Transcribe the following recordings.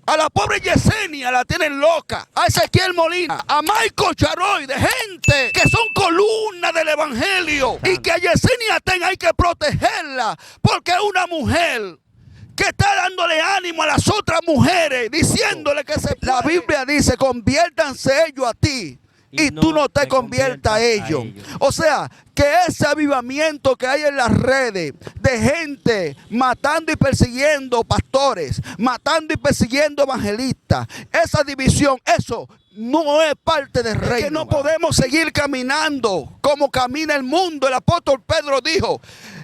A la pobre Yesenia la tienen loca. A Ezequiel Molina, a Michael Charoy, de gente que son columnas del evangelio. Y que a Yesenia hay que protegerla porque es una mujer que está dándole ánimo a las otras mujeres, diciéndole que se puede. La Biblia dice, conviértanse ellos a ti y tú no te conviertas a ellos. O sea, que ese avivamiento que hay en las redes de gente matando y persiguiendo pastores, matando y persiguiendo evangelistas, esa división, eso no es parte del reino. Es que no podemos seguir caminando como camina el mundo. El apóstol Pedro dijo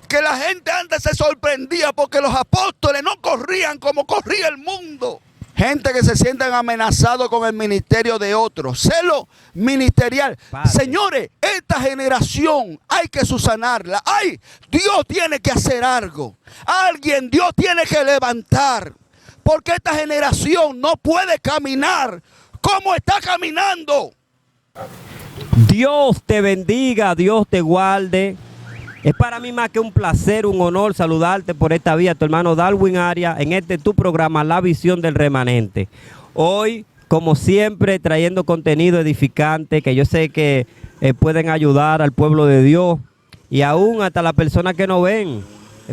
que la gente antes se sorprendía porque los apóstoles no corrían como corría el mundo. Gente que se sienten amenazados con el ministerio de otros. Celo ministerial. Padre. Señores, esta generación hay que subsanarla. Ay, Dios tiene que hacer algo. Alguien, Dios tiene que levantar. Porque esta generación no puede caminar como está caminando. Dios te bendiga, Dios te guarde. Es para mí más que un placer, un honor saludarte por esta vía, tu hermano Darwin Arias, en este tu programa, La Visión del Remanente. Hoy, como siempre, trayendo contenido edificante que yo sé que pueden ayudar al pueblo de Dios y aún hasta las personas que no ven,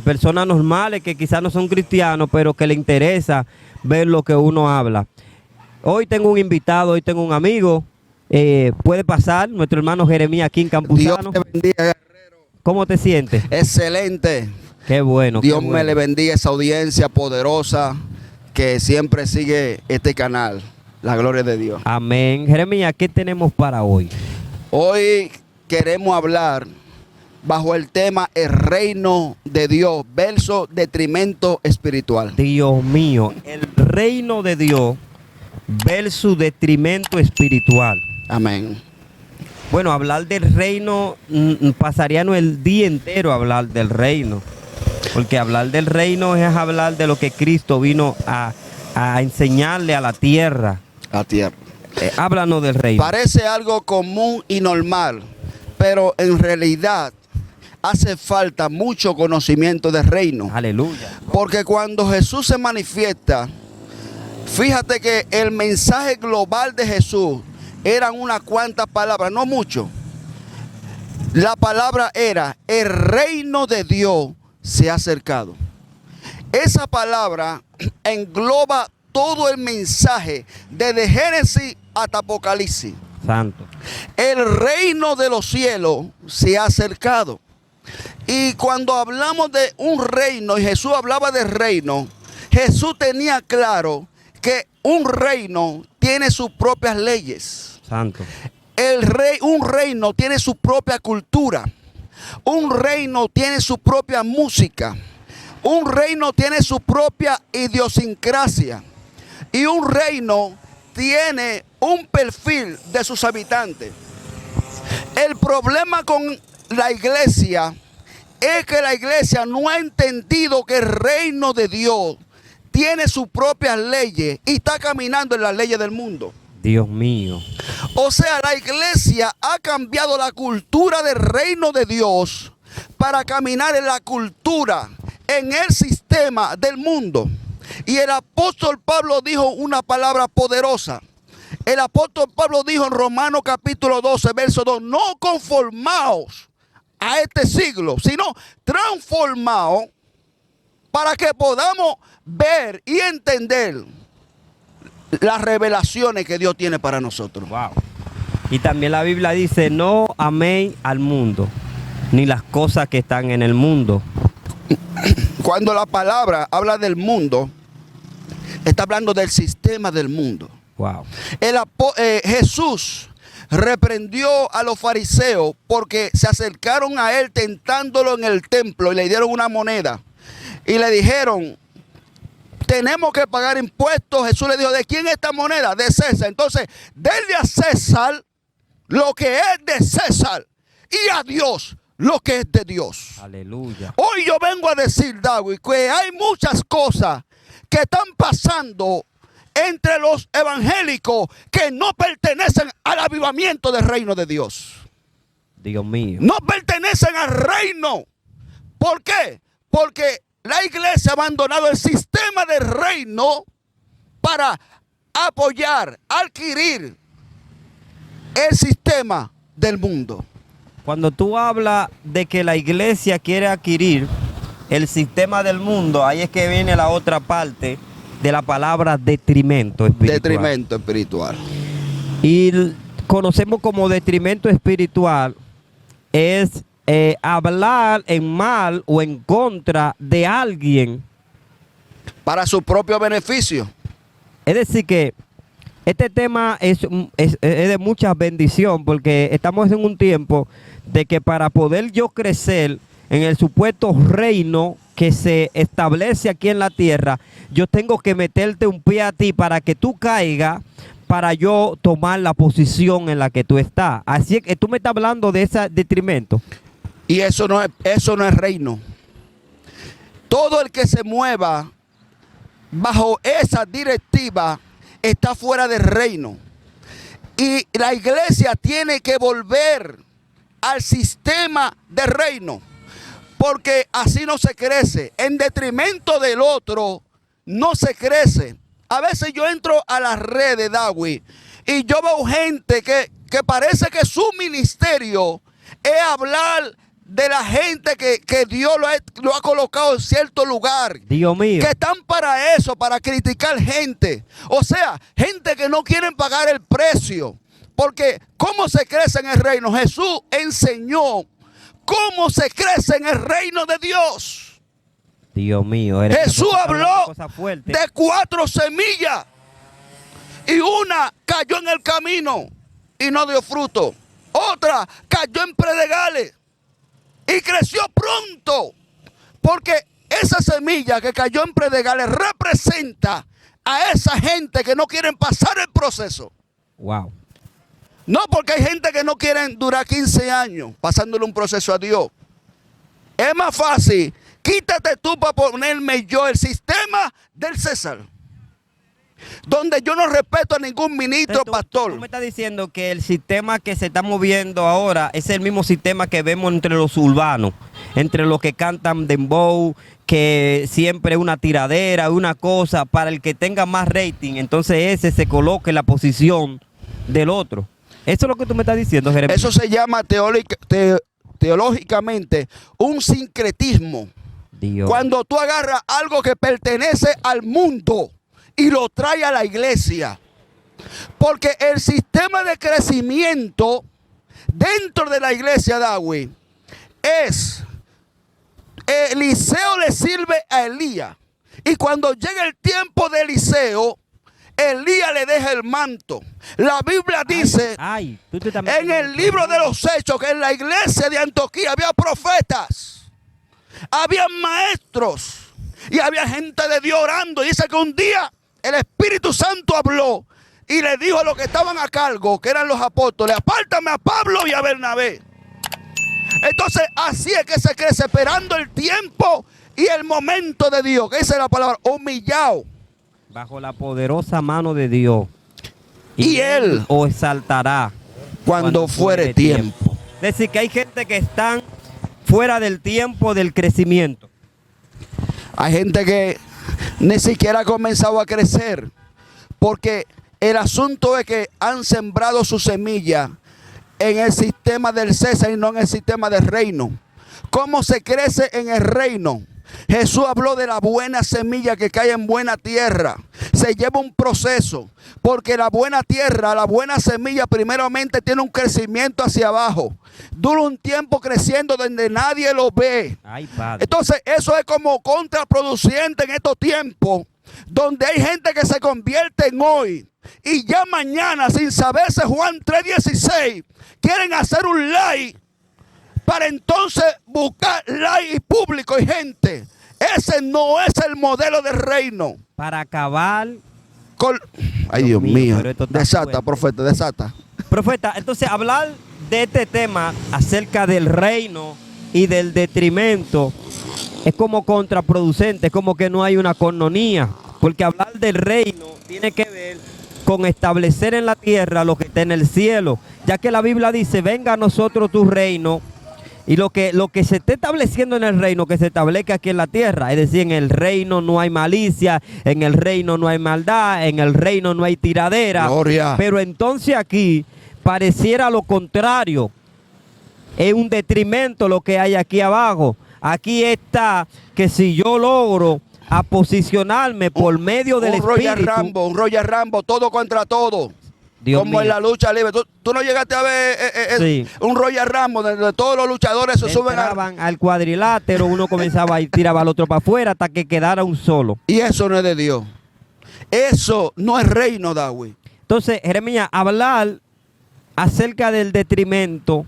personas normales que quizás no son cristianos, pero que le interesa ver lo que uno habla. Hoy tengo un invitado, hoy tengo un amigo, puede pasar, nuestro hermano Jeremías King Campuzano. Dios te bendiga. ¿Cómo te sientes? Excelente. Qué bueno. Dios qué bueno. me le bendiga esa audiencia poderosa que siempre sigue este canal. La gloria de Dios. Amén. Jeremías, ¿qué tenemos para hoy? Hoy queremos hablar bajo el tema el reino de Dios versus detrimento espiritual. Dios mío, el reino de Dios versus detrimento espiritual. Amén. Bueno, hablar del reino, pasaríamos el día entero a hablar del reino. Porque hablar del reino es hablar de lo que Cristo vino a enseñarle a la tierra. La tierra. Háblanos del reino. Parece algo común y normal, pero en realidad hace falta mucho conocimiento del reino. Aleluya. Porque cuando Jesús se manifiesta, fíjate que el mensaje global de Jesús eran unas cuantas palabras, no mucho. La palabra era, el reino de Dios se ha acercado. Esa palabra engloba todo el mensaje desde Génesis hasta Apocalipsis. Santo. El reino de los cielos se ha acercado. Y cuando hablamos de un reino, y Jesús hablaba de reino, Jesús tenía claro que un reino tiene sus propias leyes. Santo. Un reino tiene su propia cultura. Un reino tiene su propia música. Un reino tiene su propia idiosincrasia. Y un reino tiene un perfil de sus habitantes. El problema con la iglesia es que la iglesia no ha entendido que el reino de Dios tiene sus propias leyes y está caminando en las leyes del mundo. Dios mío. O sea, la iglesia ha cambiado la cultura del reino de Dios para caminar en la cultura, en el sistema del mundo. Y el apóstol Pablo dijo una palabra poderosa. El apóstol Pablo dijo en Romanos capítulo 12, verso 2, no conformaos a este siglo, sino transformaos para que podamos ver y entender las revelaciones que Dios tiene para nosotros. Wow. Y también la Biblia dice, no améis al mundo, ni las cosas que están en el mundo. Cuando la palabra habla del mundo, está hablando del sistema del mundo. Wow. Jesús reprendió a los fariseos porque se acercaron a él tentándolo en el templo y le dieron una moneda. Y le dijeron, tenemos que pagar impuestos. Jesús le dijo, ¿de quién es esta moneda? De César. Entonces, denle a César lo que es de César y a Dios lo que es de Dios. Aleluya. Hoy yo vengo a decir, David, que hay muchas cosas que están pasando entre los evangélicos que no pertenecen al avivamiento del reino de Dios. Dios mío. No pertenecen al reino. ¿Por qué? Porque la iglesia ha abandonado el sistema del reino para apoyar, adquirir el sistema del mundo. Cuando tú hablas de que la iglesia quiere adquirir el sistema del mundo, ahí es que viene la otra parte de la palabra detrimento espiritual. Detrimento espiritual. Y conocemos como detrimento espiritual es hablar en mal o en contra de alguien Para su propio beneficio. Es decir que este tema es de mucha bendición, porque estamos en un tiempo de que para poder yo crecer en el supuesto reino que se establece aquí en la tierra, yo tengo que meterte un pie a ti para que tú caigas, para yo tomar la posición en la que tú estás. Así es que tú me estás hablando de ese detrimento. Y eso no es reino. Todo el que se mueva bajo esa directiva está fuera del reino. Y la iglesia tiene que volver al sistema del reino, porque así no se crece. En detrimento del otro no se crece. A veces yo entro a las redes, Dawi, y yo veo gente que parece que su ministerio es hablar de la gente que Dios lo ha colocado en cierto lugar. Dios mío. Que están para eso, para criticar gente. O sea, gente que no quieren pagar el precio. Porque ¿cómo se crece en el reino? Jesús enseñó cómo se crece en el reino de Dios. Dios mío. Jesús habló de 4 semillas. Y una cayó en el camino y no dio fruto. Otra cayó en predegales y creció pronto, porque esa semilla que cayó en predegales representa a esa gente que no quieren pasar el proceso. Wow. No, porque hay gente que no quieren durar 15 años pasándole un proceso a Dios. Es más fácil, quítate tú para ponerme yo el sistema del César, donde yo no respeto a ningún ministro, pastor. Tú me estás diciendo que el sistema que se está moviendo ahora es el mismo sistema que vemos entre los urbanos, entre los que cantan dembow, que siempre es una tiradera, una cosa, para el que tenga más rating, entonces ese se coloque en la posición del otro. Eso es lo que tú me estás diciendo, Jeremías. Eso se llama teológicamente un sincretismo. Dios. Cuando tú agarras algo que pertenece al mundo y lo trae a la iglesia. Porque el sistema de crecimiento dentro de la iglesia, Dawi, es Eliseo le sirve a Elías. Y cuando llega el tiempo de Eliseo, Elías le deja el manto. La Biblia dice en el libro de los Hechos que en la iglesia de Antioquía había profetas, había maestros y había gente de Dios orando. Dice que un día el Espíritu Santo habló y le dijo a los que estaban a cargo, que eran los apóstoles: apártame a Pablo y a Bernabé. Entonces así es que se crece, esperando el tiempo y el momento de Dios. Que dice la palabra, humillado bajo la poderosa mano de Dios. Y Él os exaltará cuando fuere tiempo. Es decir, que hay gente que están fuera del tiempo del crecimiento. Hay gente que ni siquiera ha comenzado a crecer, porque el asunto es que han sembrado su semilla en el sistema del César y no en el sistema del reino. ¿Cómo se crece en el reino? Jesús habló de la buena semilla que cae en buena tierra. Se lleva un proceso, porque la buena tierra, la buena semilla primeramente tiene un crecimiento hacia abajo. Dura un tiempo creciendo donde nadie lo ve. Ay, Padre. Entonces eso es como contraproducente en estos tiempos, donde hay gente que se convierte en hoy y ya mañana, sin saberse Juan 3:16, quieren hacer un like para entonces buscar like y público y gente. Ese no es el modelo del reino. Para acabar con... Ay, Dios mío. Desata, fuerte. profeta, desata. Profeta, entonces hablar de este tema acerca del reino y del detrimento es como contraproducente, es como que no hay una cornonía, porque hablar del reino tiene que ver con establecer en la tierra lo que está en el cielo, ya que la Biblia dice: venga a nosotros tu reino Y lo que se está estableciendo en el reino, que se establezca aquí en la tierra. Es decir, en el reino no hay malicia, en el reino no hay maldad, en el reino no hay tiradera. Gloria. Pero entonces aquí pareciera lo contrario. Es un detrimento lo que hay aquí abajo. Aquí está que si yo logro a posicionarme por medio del Espíritu. Un Royal Rambo, todo contra todo. Dios como mío. en la lucha libre. ¿Tú no llegaste a ver Sí. un Royal Rambo donde todos los luchadores se suben Entraban al cuadrilátero, uno comenzaba y tiraba al otro para afuera hasta que quedara un solo. Y eso no es de Dios. Eso no es reino, Dawi. Entonces, Jeremías, hablar acerca del detrimento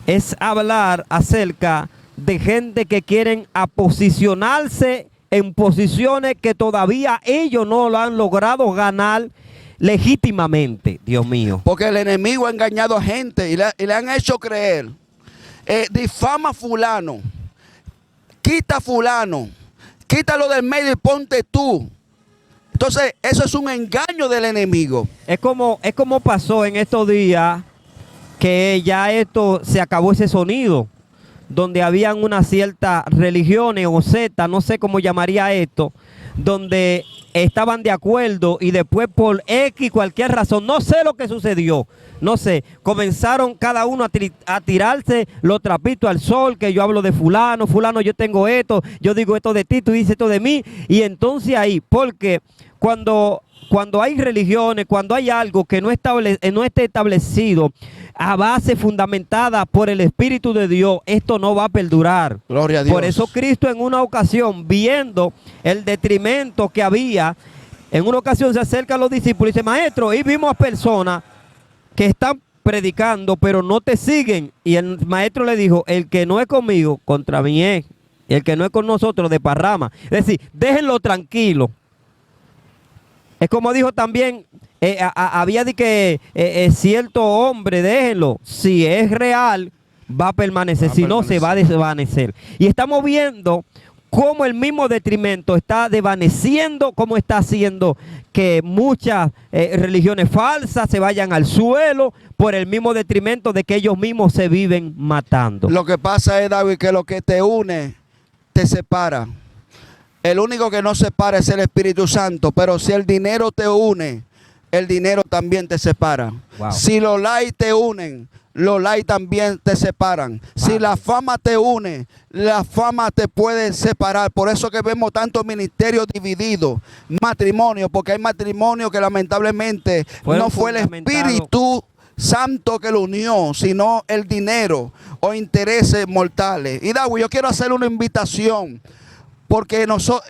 es hablar acerca de gente que quieren aposicionarse en posiciones que todavía ellos no lo han logrado ganar legítimamente, Dios mío. Porque el enemigo ha engañado a gente y le han hecho creer. Difama a fulano, quita a fulano, quítalo del medio y ponte tú. Entonces, eso es un engaño del enemigo. Es como pasó en estos días que ya esto se acabó ese sonido, donde habían unas ciertas religiones o sectas, no sé cómo llamaría esto, donde estaban de acuerdo y después por X cualquier razón, no sé lo que sucedió, no sé, comenzaron cada uno a tirarse los trapitos al sol, que yo hablo de fulano, yo tengo esto, yo digo esto de ti, tú dices esto de mí, y entonces ahí, porque cuando hay religiones, cuando hay algo que no esté establecido a base fundamentada por el Espíritu de Dios, esto no va a perdurar. Gloria a Dios. Por eso Cristo en una ocasión, viendo el detrimento que había, en una ocasión se acerca a los discípulos y dice: maestro, y vimos a personas que están predicando, pero no te siguen. Y el maestro le dijo: el que no es conmigo, contra mí es. Y el que no es con nosotros, de parrama. Es decir, déjenlo tranquilo. Es como dijo también, había de que cierto hombre, déjenlo, si es real, va a permanecer, si no, se va a desvanecer. Y estamos viendo cómo el mismo detrimento está desvaneciendo, cómo está haciendo que muchas religiones falsas se vayan al suelo por el mismo detrimento de que ellos mismos se viven matando. Lo que pasa es, David, que lo que te une, te separa. El único que no separa es el Espíritu Santo, pero si el dinero te une, el dinero también te separa. Wow. Si los likes te unen, los likes también te separan. Si la fama te une, la fama te puede separar. Por eso que vemos tantos ministerios divididos, matrimonios, porque hay matrimonios que lamentablemente no fue el Espíritu Santo que lo unió, sino el dinero o intereses mortales. Y David, yo quiero hacer una invitación. Porque esto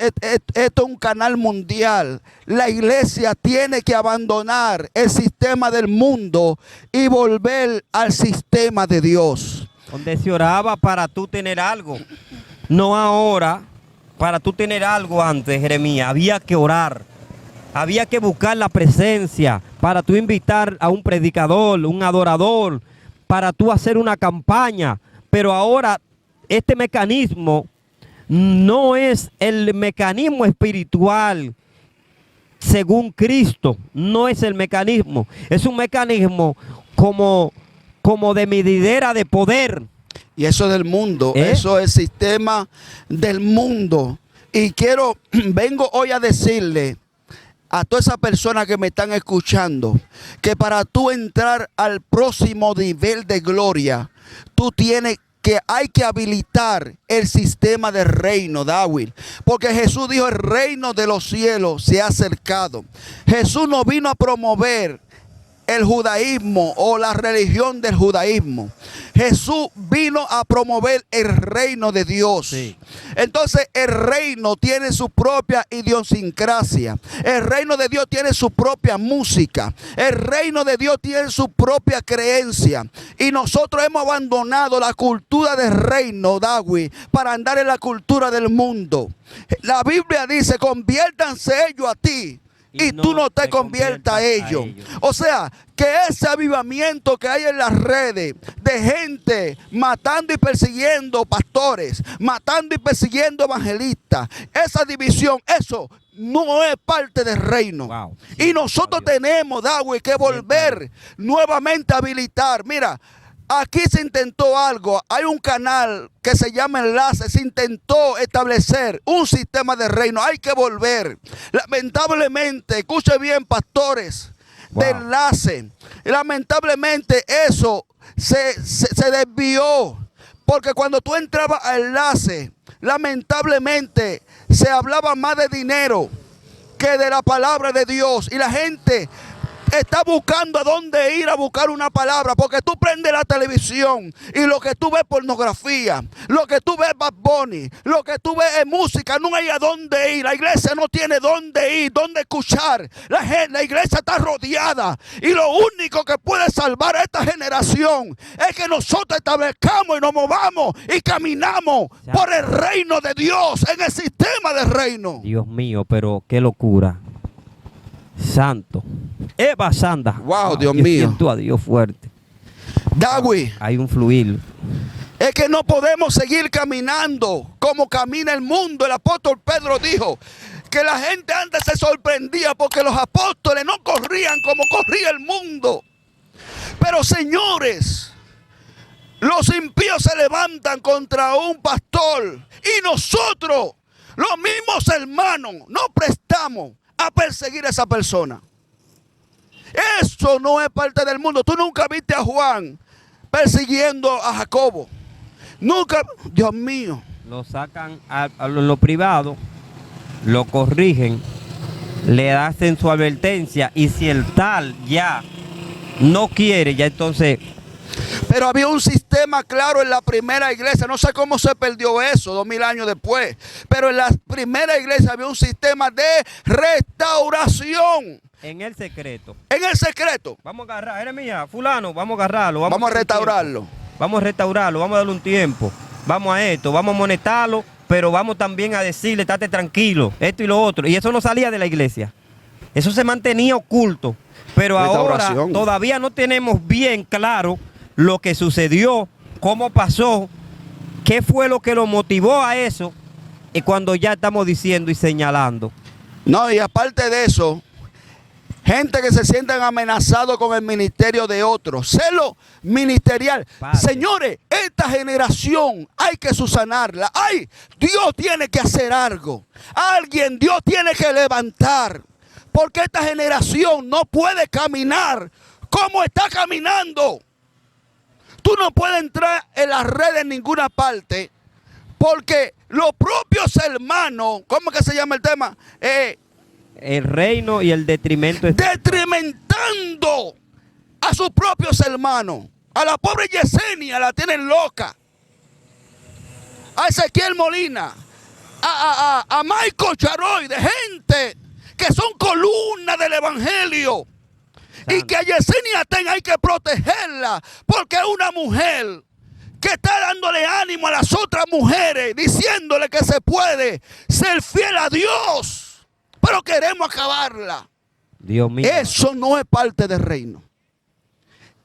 es un canal mundial. La iglesia tiene que abandonar el sistema del mundo y volver al sistema de Dios. Donde se oraba para tú tener algo, no ahora, para tú tener algo antes, Jeremías. Había que orar, había que buscar la presencia para tú invitar a un predicador, un adorador, para tú hacer una campaña. Pero ahora este mecanismo no es el mecanismo espiritual según Cristo, no es el mecanismo, es un mecanismo como de medidera de poder. Y eso es del mundo, eso es el sistema del mundo. Y vengo hoy a decirle a todas esas personas que me están escuchando, que para tú entrar al próximo nivel de gloria, tú tienes que hay que habilitar el sistema del reino, David. Porque Jesús dijo: el reino de los cielos se ha acercado. Jesús no vino a promover el judaísmo o la religión del judaísmo. Jesús vino a promover el reino de Dios. Sí. Entonces el reino tiene su propia idiosincrasia. El reino de Dios tiene su propia música. El reino de Dios tiene su propia creencia. Y nosotros hemos abandonado la cultura del reino, David, para andar en la cultura del mundo. La Biblia dice: conviértanse ellos a ti y tú no te conviertas a ellos. O sea, que ese avivamiento que hay en las redes de gente matando y persiguiendo pastores, matando y persiguiendo evangelistas, esa división, eso no es parte del reino. Wow. Y nosotros tenemos, David, que volver nuevamente a habilitar. Mira, aquí se intentó algo. Hay un canal que se llama Enlace. Se intentó establecer un sistema de reino. Hay que volver. Lamentablemente, escuche bien, pastores, de Enlace. Lamentablemente eso se desvió. Porque cuando tú entrabas a Enlace, lamentablemente se hablaba más de dinero que de la palabra de Dios. Y la gente está buscando a dónde ir a buscar una palabra, porque tú prendes la televisión y lo que tú ves es pornografía, lo que tú ves es Bad Bunny, lo que tú ves es música, no hay a dónde ir. La iglesia no tiene dónde ir, dónde escuchar. La iglesia está rodeada y lo único que puede salvar a esta generación es que nosotros establezcamos y nos movamos y caminamos por el reino de Dios, en el sistema del reino. Dios mío, pero qué locura. Santo. Eva Sanda. Wow, Dios yo mío. Siento a Dios fuerte. Dawi, Hay un fluir. es que no podemos seguir caminando como camina el mundo. El apóstol Pedro dijo que la gente antes se sorprendía porque los apóstoles no corrían como corría el mundo. Pero señores, los impíos se levantan contra un pastor y nosotros, los mismos hermanos, nos prestamos a perseguir a esa persona. Eso no es parte del mundo. Tú nunca viste a Juan persiguiendo a Jacobo. Nunca, Dios mío. Lo sacan a lo privado, lo corrigen, le hacen su advertencia y si el tal ya no quiere, ya entonces... Pero había un sistema claro en la primera iglesia. No sé cómo se perdió eso 2000 años después. Pero en la primera iglesia había un sistema de restauración. En el secreto. En el secreto. Vamos a agarrar, Jeremías, fulano, vamos a agarrarlo. Vamos a restaurarlo. Vamos a restaurarlo, vamos a darle un tiempo. Vamos a esto, vamos a monetarlo, pero vamos también a decirle, estate tranquilo, esto y lo otro. Y eso no salía de la iglesia. Eso se mantenía oculto. Pero ahora todavía no tenemos bien claro lo que sucedió, cómo pasó, qué fue lo que lo motivó a eso, y cuando ya estamos diciendo y señalando. No, y aparte de eso, gente que se sienten amenazados con el ministerio de otros, celo ministerial. Padre. Señores, esta generación hay que subsanarla. Ay, Dios tiene que hacer algo. Alguien, Dios tiene que levantar. Porque esta generación no puede caminar como está caminando. Tú no puedes entrar en las redes en ninguna parte porque los propios hermanos, ¿cómo que se llama el tema? El reino y el detrimento. Detrimentando a sus propios hermanos. A la pobre Yesenia la tienen loca. A Ezequiel Molina. A Michael Charoy, de gente que son columnas del evangelio. Y que a Yesenia Ten hay que protegerla, porque es una mujer que está dándole ánimo a las otras mujeres, diciéndole que se puede ser fiel a Dios, pero queremos acabarla. Dios mío. Eso no es parte del reino.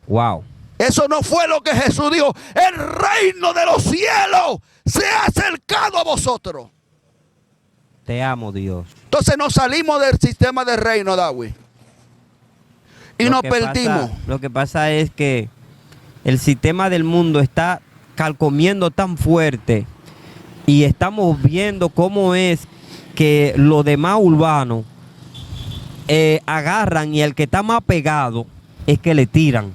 Wow. Eso no fue lo que Jesús dijo. El reino de los cielos se ha acercado a vosotros. Te amo, Dios. Entonces nos salimos del sistema del reino, David. Y nos perdimos. Lo que pasa es que el sistema del mundo está calcomiendo tan fuerte y estamos viendo cómo es que los demás urbanos agarran y al que está más pegado es que le tiran.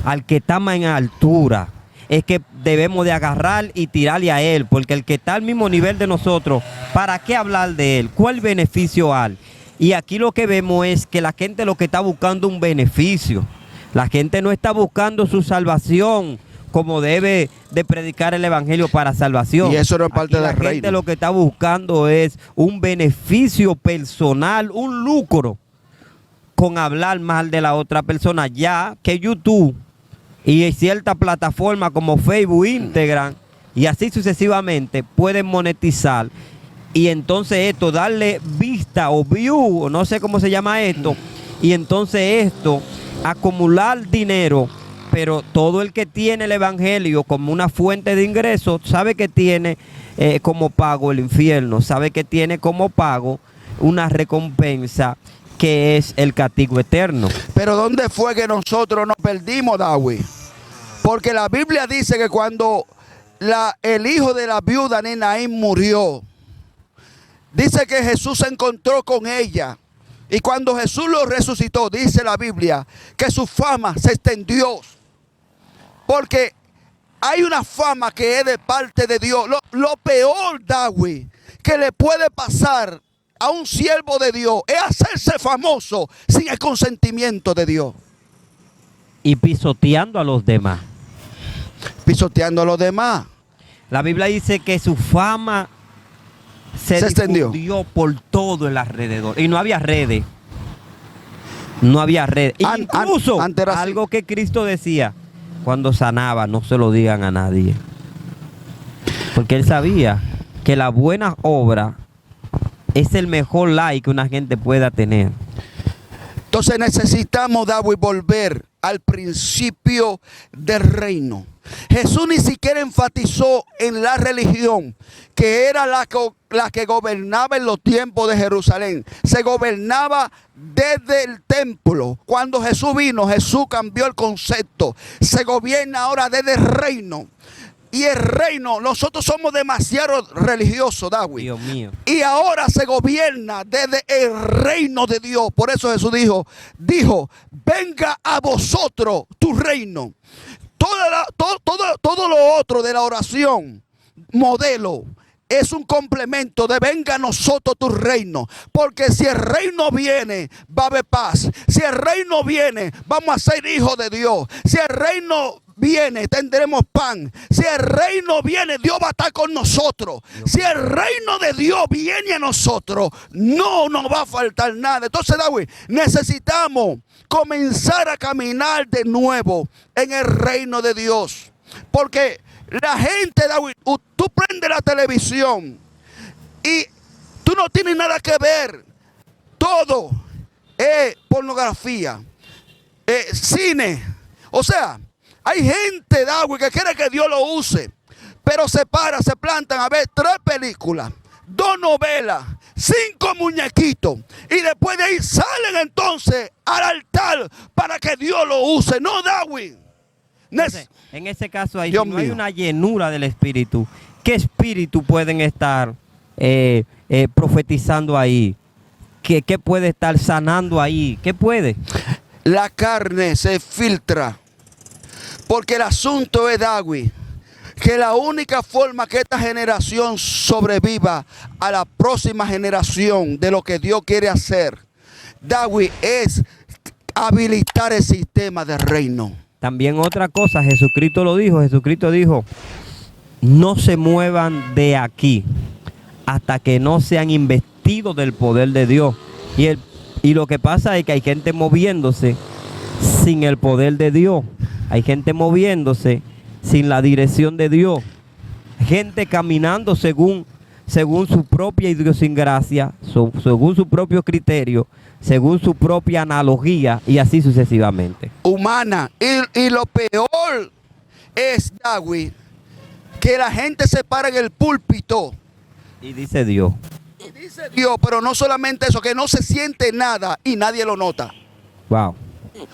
Al que está más en altura es que debemos de agarrar y tirarle a él, porque el que está al mismo nivel de nosotros, ¿para qué hablar de él? ¿Cuál beneficio hay? Y aquí lo que vemos es que la gente lo que está buscando un beneficio. La gente no está buscando su salvación como debe de predicar el evangelio para salvación. Y eso no es parte del reino. La gente lo que está buscando es un beneficio personal, un lucro con hablar mal de la otra persona, ya que YouTube y ciertas plataformas como Facebook, Instagram y así sucesivamente pueden monetizar. Y entonces esto, darle vista o view, o no sé cómo se llama esto, y entonces esto, acumular dinero, pero todo el que tiene el evangelio como una fuente de ingresos, sabe que tiene como pago el infierno, sabe que tiene como pago una recompensa que es el castigo eterno. Pero ¿dónde fue que nosotros nos perdimos, David? Porque la Biblia dice que cuando el hijo de la viuda de Naín murió, dice que Jesús se encontró con ella. Y cuando Jesús lo resucitó, dice la Biblia, que su fama se extendió. Porque hay una fama que es de parte de Dios. Lo peor, Dawi, que le puede pasar a un siervo de Dios es hacerse famoso sin el consentimiento de Dios. Y pisoteando a los demás. Pisoteando a los demás. La Biblia dice que su fama se extendió difundió por todo el alrededor. Y no había redes. No había redes. Incluso algo que Cristo decía cuando sanaba, no se lo digan a nadie. Porque él sabía que la buena obra es el mejor like que una gente pueda tener. Entonces necesitamos, David, volver al principio del reino. Jesús ni siquiera enfatizó en la religión, que era la que gobernaba en los tiempos de Jerusalén. Se gobernaba desde el templo. Cuando Jesús vino, Jesús cambió el concepto. Se gobierna ahora desde el reino. Y el reino, nosotros somos demasiado religiosos, David. Dios mío. Y ahora se gobierna desde el reino de Dios. Por eso Jesús dijo, venga a vosotros tu reino. Todo lo otro de la oración, modelo, es un complemento de venga a nosotros tu reino. Porque si el reino viene, va a haber paz. Si el reino viene, vamos a ser hijos de Dios. Si el reino viene, tendremos pan. Si el reino viene, Dios va a estar con nosotros. Si el reino de Dios viene a nosotros, no nos va a faltar nada. Entonces, David, necesitamos comenzar a caminar de nuevo en el reino de Dios. Porque la gente, David, tú prendes la televisión y tú no tienes nada que ver. Todo es pornografía, cine. O sea, hay gente, David, que quiere que Dios lo use, pero se plantan a ver 3 películas, 2 novelas, 5 muñequitos, y después de ahí salen entonces al altar para que Dios lo use. No, David. En ese caso ahí, si no hay una llenura del Espíritu, ¿qué espíritu pueden estar profetizando ahí? ¿Qué puede estar sanando ahí? ¿Qué puede? La carne se filtra. Porque el asunto es, David, que la única forma que esta generación sobreviva a la próxima generación de lo que Dios quiere hacer, David, es habilitar el sistema del reino. También otra cosa, Jesucristo dijo, no se muevan de aquí hasta que no sean investidos del poder de Dios. Y lo que pasa es que hay gente moviéndose sin el poder de Dios. Hay gente moviéndose sin la dirección de Dios. Gente caminando según su propia idiosincrasia, según su propio criterio, según su propia analogía y así sucesivamente. Humana. Y lo peor es, David, que la gente se para en el púlpito. Y dice Dios. Y dice Dios, pero no solamente eso, que no se siente nada y nadie lo nota. Wow.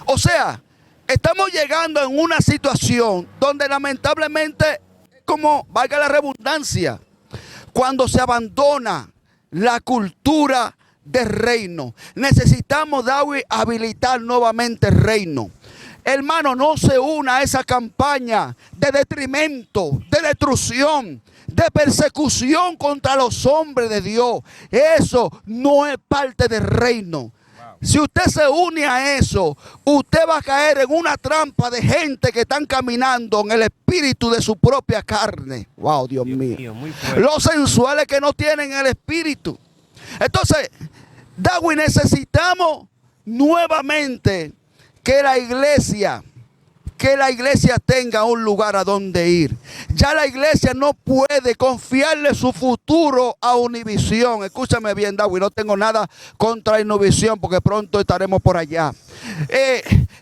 O sea, estamos llegando en una situación donde lamentablemente, como valga la redundancia, cuando se abandona la cultura del reino, necesitamos, David, habilitar nuevamente el reino. Hermano, no se una a esa campaña de detrimento, de destrucción, de persecución contra los hombres de Dios. Eso no es parte del reino. Si usted se une a eso, usted va a caer en una trampa de gente que están caminando en el espíritu de su propia carne. Wow, Dios mío. Los sensuales que no tienen el espíritu. Entonces, David, necesitamos nuevamente que la iglesia tenga un lugar a donde ir. Ya la iglesia no puede confiarle su futuro a Univisión. Escúchame bien, David, no tengo nada contra Univisión porque pronto estaremos por allá.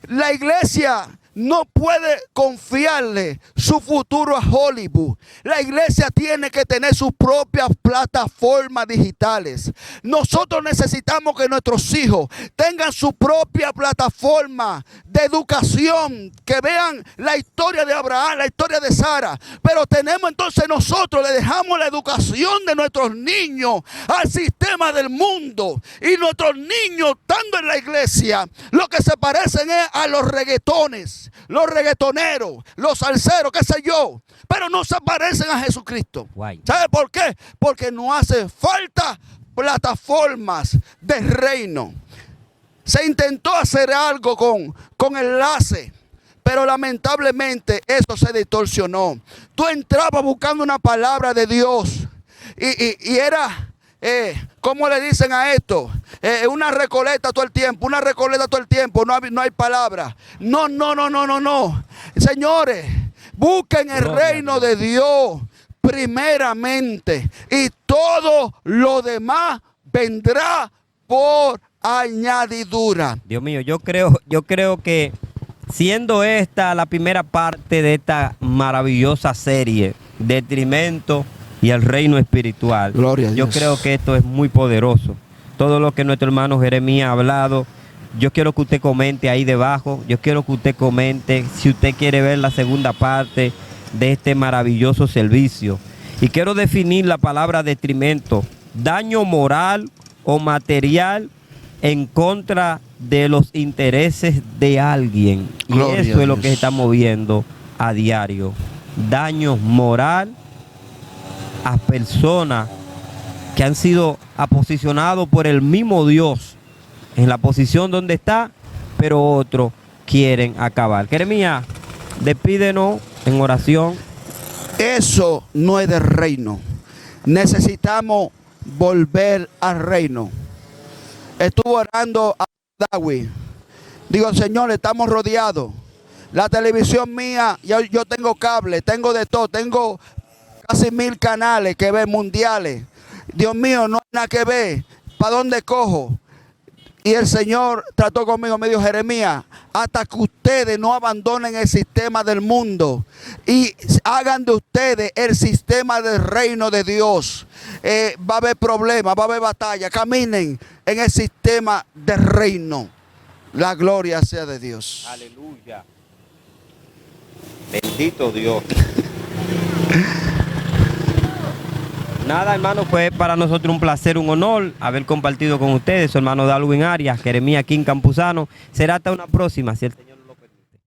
La iglesia no puede confiarle su futuro a Hollywood. La iglesia tiene que tener sus propias plataformas digitales. Nosotros necesitamos que nuestros hijos tengan su propia plataforma de educación, que vean la historia de Abraham, la historia de Sara. Pero tenemos entonces nosotros, le dejamos la educación de nuestros niños al sistema del mundo. Y nuestros niños, estando en la iglesia, lo que se parecen es a los reggaetones, los reggaetoneros, los salseros, qué sé yo. Pero no se parecen a Jesucristo. Guay. ¿Sabe por qué? Porque no hace falta plataformas de reino. Se intentó hacer algo con enlace, pero lamentablemente eso se distorsionó. Tú entrabas buscando una palabra de Dios y era, ¿cómo le dicen a esto? Una recoleta todo el tiempo, no hay palabra. No. Señores, busquen el reino de Dios primeramente y todo lo demás vendrá por añadidura. Dios mío, yo creo que siendo esta la primera parte de esta maravillosa serie, Detrimento y el reino espiritual, Gloria a yo Dios. creo que esto es muy poderoso. Todo lo que nuestro hermano Jeremías ha hablado, yo quiero que usted comente ahí debajo, yo quiero que usted comente si usted quiere ver la segunda parte de este maravilloso servicio. Y quiero definir la palabra detrimento: daño moral o material en contra de los intereses de alguien. Y Gloria eso a es lo Dios. que se está moviendo a diario. Daño moral a personas que han sido aposicionados por el mismo Dios en la posición donde está, pero otros quieren acabar. Jeremías, despídenos en oración. Eso no es del reino. Necesitamos volver al reino. Estuve orando a Dawi. Digo, Señor, estamos rodeados. La televisión mía, yo tengo cable, tengo de todo, tengo casi 1000 canales que ven mundiales. Dios mío, no hay nada que ver. ¿Para dónde cojo? Y el Señor trató conmigo, me dijo, Jeremías, hasta que ustedes no abandonen el sistema del mundo y hagan de ustedes el sistema del reino de Dios, va a haber problemas, va a haber batalla. Caminen en el sistema del reino. La gloria sea de Dios. Aleluya. Bendito Dios. Nada, hermano, fue para nosotros un placer, un honor haber compartido con ustedes, su hermano Darwin Arias, Jeremías King Campuzano. Será hasta una próxima, si el Señor